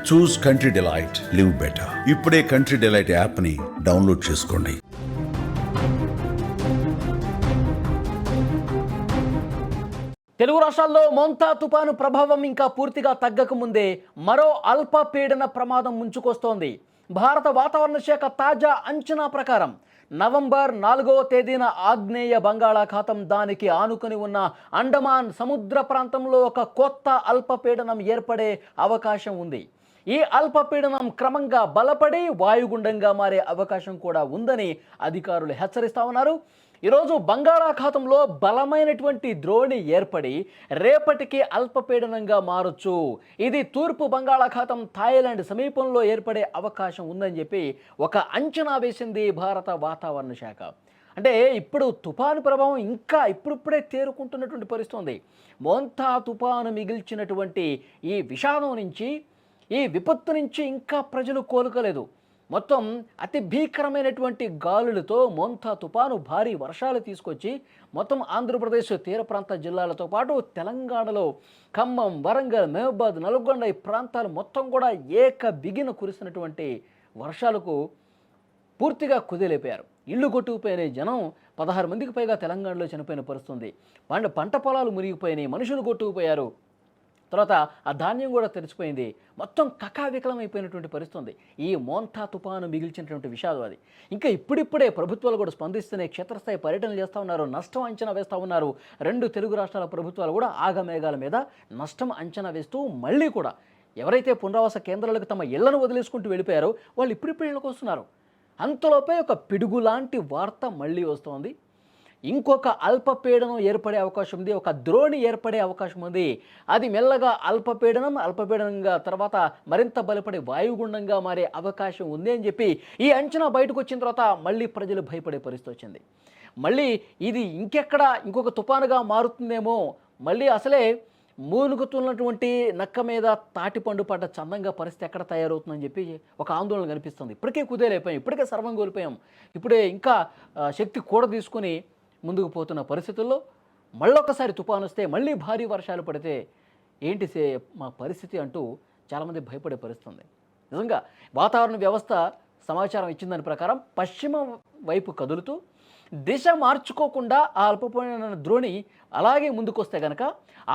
చూస్ country delight, live better. ఇప్పుడే country delight app ని download చేసుకోండి. తెలుగు రాష్ట్రాల్లో మోంతా తుపాను ప్రభావం ఇంకా పూర్తిగా తగ్గకముందే మరో అల్పపీడన ప్రమాదం ముంచుకొస్తోంది. భారత వాతావరణ శాఖ తాజా అంచనా ప్రకారం నవంబర్ 4వ తేదీన ఆగ్నేయ బంగాళాఖాతం, దానికి ఆనుకొని ఉన్న అండమాన్ సముద్ర ప్రాంతంలో ఒక కొత్త అల్పపీడనం ఏర్పడే అవకాశం ఉంది. ఈ అల్పపీడనం క్రమంగా బలపడి వాయుగుండంగా మారే అవకాశం కూడా ఉందని అధికారులు హెచ్చరిస్తా ఉన్నారు. ఈరోజు బంగాళాఖాతంలో బలమైనటువంటి ద్రోణి ఏర్పడి రేపటికి అల్పపీడనంగా మారొచ్చు. ఇది తూర్పు బంగాళాఖాతం, థాయిలాండ్ సమీపంలో ఏర్పడే అవకాశం ఉందని చెప్పి ఒక అంచనా వేసింది భారత వాతావరణ శాఖ. అంటే ఇప్పుడు తుఫాను ప్రభావం ఇంకా ఇప్పుడిప్పుడే తేరుకుంటున్నటువంటి పరిస్థితి ఉంది. మోంతా తుఫాను మిగిల్చినటువంటి ఈ విషాదం నుంచి, ఈ విపత్తు నుంచి ఇంకా ప్రజలు కోలుకోలేదు. మొత్తం అతి భీకరమైనటువంటి గాలులతో మోంతా తుపాను భారీ వర్షాలు తీసుకొచ్చి మొత్తం ఆంధ్రప్రదేశ్ తీర ప్రాంత జిల్లాలతో పాటు తెలంగాణలో ఖమ్మం, వరంగల్, మహబూబాద్, నల్గొండ ఈ ప్రాంతాలు మొత్తం కూడా బిగిన కురిసినటువంటి వర్షాలకు పూర్తిగా కుదిలేపారు. ఇల్లు కొట్టుకుపోయిన జనం 16 మందికి పైగా తెలంగాణలో చనిపోయిన పరిస్థితుంది. పంట పొలాలు మునిగిపోయినాయి, మనుషులు కొట్టుకుపోయారు. తర్వాత ఆ ధాన్యం కూడా తెరిచిపోయింది. మొత్తం కకావికలమైపోయినటువంటి పరిస్థితుంది. ఈ మోంతా తుపాను మిగిల్చినటువంటి విషాదం అది. ఇంకా ఇప్పుడిప్పుడే ప్రభుత్వాలు కూడా స్పందిస్తున్నాయి, క్షేత్రస్థాయి పర్యటనలు చేస్తూ ఉన్నారు, నష్టం అంచనా వేస్తూ ఉన్నారు. 2 తెలుగు రాష్ట్రాల ప్రభుత్వాలు కూడా ఆగమేఘాల మీద నష్టం అంచనా వేస్తూ మళ్ళీ కూడా ఎవరైతే పునరావాస కేంద్రాలకు తమ ఇళ్లను వదిలేసుకుంటూ వెళ్ళిపోయారో వాళ్ళు ఇప్పుడు ఇళ్ళకు వస్తున్నారు. అంతలోపే ఒక పిడుగులాంటి వార్త మళ్ళీ వస్తోంది. ఇంకొక అల్పపీడనం ఏర్పడే అవకాశం ఉంది, ఒక ద్రోణి ఏర్పడే అవకాశం ఉంది. అది మెల్లగా అల్పపీడనంగా తర్వాత మరింత బలపడే వాయుగుండంగా మారే అవకాశం ఉంది అని చెప్పి ఈ అంచనా బయటకు వచ్చిన తర్వాత మళ్ళీ ప్రజలు భయపడే పరిస్థితి వచ్చింది. మళ్ళీ ఇది ఇంకొక తుఫానుగా మారుతుందేమో, మళ్ళీ అసలే మూనుగుతున్నటువంటి నక్క మీద తాటిపండు పడ్డ చందంగా పరిస్థితి ఎక్కడ తయారవుతుందని చెప్పి ఒక ఆందోళన కనిపిస్తుంది. ఇప్పటికే కుదేలైపోయాం, ఇప్పటికే సర్వం కోల్పోయాం, ఇప్పుడే ఇంకా శక్తి కూడ తీసుకుని ముందుకు పోతున్న పరిస్థితుల్లో మళ్ళొకసారి తుఫాను వస్తే, మళ్ళీ భారీ వర్షాలు పడితే ఏంటి మా పరిస్థితి అంటూ చాలామంది భయపడే పరిస్థితి ఉంది. నిజంగా వాతావరణ వ్యవస్థ సమాచారం ఇచ్చిన దాని ప్రకారం పశ్చిమ వైపు కదులుతూ దిశ మార్చుకోకుండా ఆ అల్పపీడన ద్రోణి అలాగే ముందుకొస్తే కనుక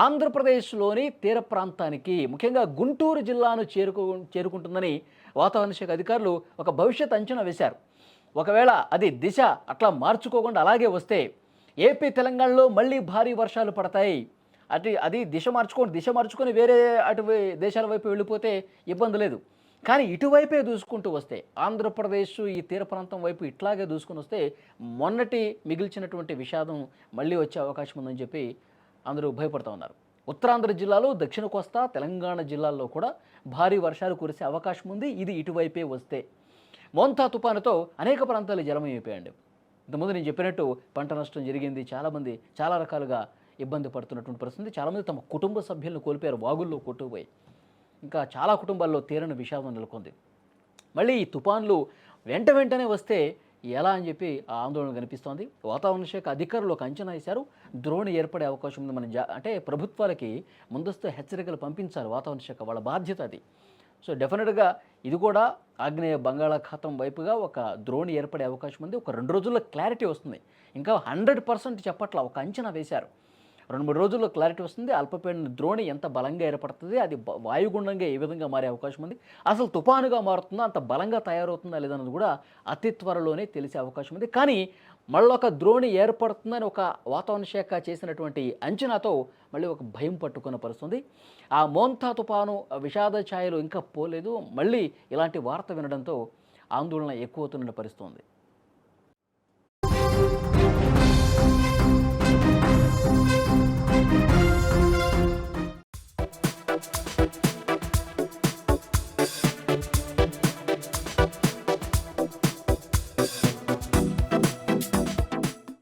ఆంధ్రప్రదేశ్లోని తీర ప్రాంతానికి, ముఖ్యంగా గుంటూరు జిల్లాను చేరుకుంటుందని వాతావరణ శాఖ అధికారులు ఒక భవిష్యత్ అంచనా వేశారు. ఒకవేళ అది దిశ అట్లా మార్చుకోకుండా అలాగే వస్తే ఏపీ, తెలంగాణలో మళ్ళీ భారీ వర్షాలు పడతాయి. అది దిశ మార్చుకొని వేరే దేశాల వైపు వెళ్ళిపోతే ఇబ్బంది లేదు. కానీ ఇటువైపే దూసుకుంటూ వస్తే, ఆంధ్రప్రదేశ్ ఈ తీర ప్రాంతం వైపు ఇట్లాగే దూసుకొని వస్తే మొన్నటి మిగిల్చినటువంటి విషాదం మళ్ళీ వచ్చే అవకాశం ఉందని చెప్పి అందరూ భయపడుతూ ఉన్నారు. ఉత్తరాంధ్ర జిల్లాలో, దక్షిణ కోస్తా, తెలంగాణ జిల్లాల్లో కూడా భారీ వర్షాలు కురిసే అవకాశం ఉంది ఇది ఇటువైపే వస్తే. మోంతా తుపానుతో అనేక ప్రాంతాలు జలమయమైపోయాయండి. ఇంతకుముందు నేను చెప్పినట్టు పంట నష్టం జరిగింది, చాలామంది చాలా రకాలుగా ఇబ్బంది పడుతున్నటువంటి పరిస్థితి. చాలామంది తమ కుటుంబ సభ్యులను కోల్పోయారు, వాగుల్లో కొట్టుకుపోయి. ఇంకా చాలా కుటుంబాల్లో తీరని విషాదం నెలకొంది. మళ్ళీ ఈ తుఫాన్లు వెంటనే వస్తే ఎలా అని చెప్పి ఆ ఆందోళన కనిపిస్తోంది. వాతావరణ శాఖ అధికారులు ఒక అంచనా వేశారు, ద్రోణి ఏర్పడే అవకాశం ఉంది. అంటే ప్రభుత్వాలకి ముందస్తు హెచ్చరికలు పంపించాలి వాతావరణ శాఖ, వాళ్ళ బాధ్యత అది. సో డెఫినెట్గా ఇది కూడా ఆగ్నేయ బంగాళాఖాతం వైపుగా ఒక ద్రోణి ఏర్పడే అవకాశం ఉంది. ఒక 2 రోజుల్లో క్లారిటీ వస్తుంది. ఇంకా 100% చెప్పట్లా, ఒక అంచనా వేశారు. 2-3 రోజుల్లో క్లారిటీ వస్తుంది. అల్పపీడన ద్రోణి ఎంత బలంగా ఏర్పడుతుంది, అది వాయుగుండంగా ఏ విధంగా మారే అవకాశం ఉంది, అసలు తుఫానుగా మారుతుందా, అంత బలంగా తయారవుతుందా లేదన్నది కూడా అతి త్వరలోనే తెలిసే అవకాశం ఉంది. కానీ మళ్ళొక ద్రోణి ఏర్పడుతుందని ఒక వాతావరణ శాఖ చేసినటువంటి అంచనాతో మళ్ళీ ఒక భయం పట్టుకున్న పరిస్థితుంది. ఆ మోంతా తుఫాను విషాద ఛాయలు ఇంకా పోలేదు. మళ్ళీ ఇలాంటి వార్త వినడంతో ఆందోళన ఎక్కువవుతున్న పరిస్థితుంది.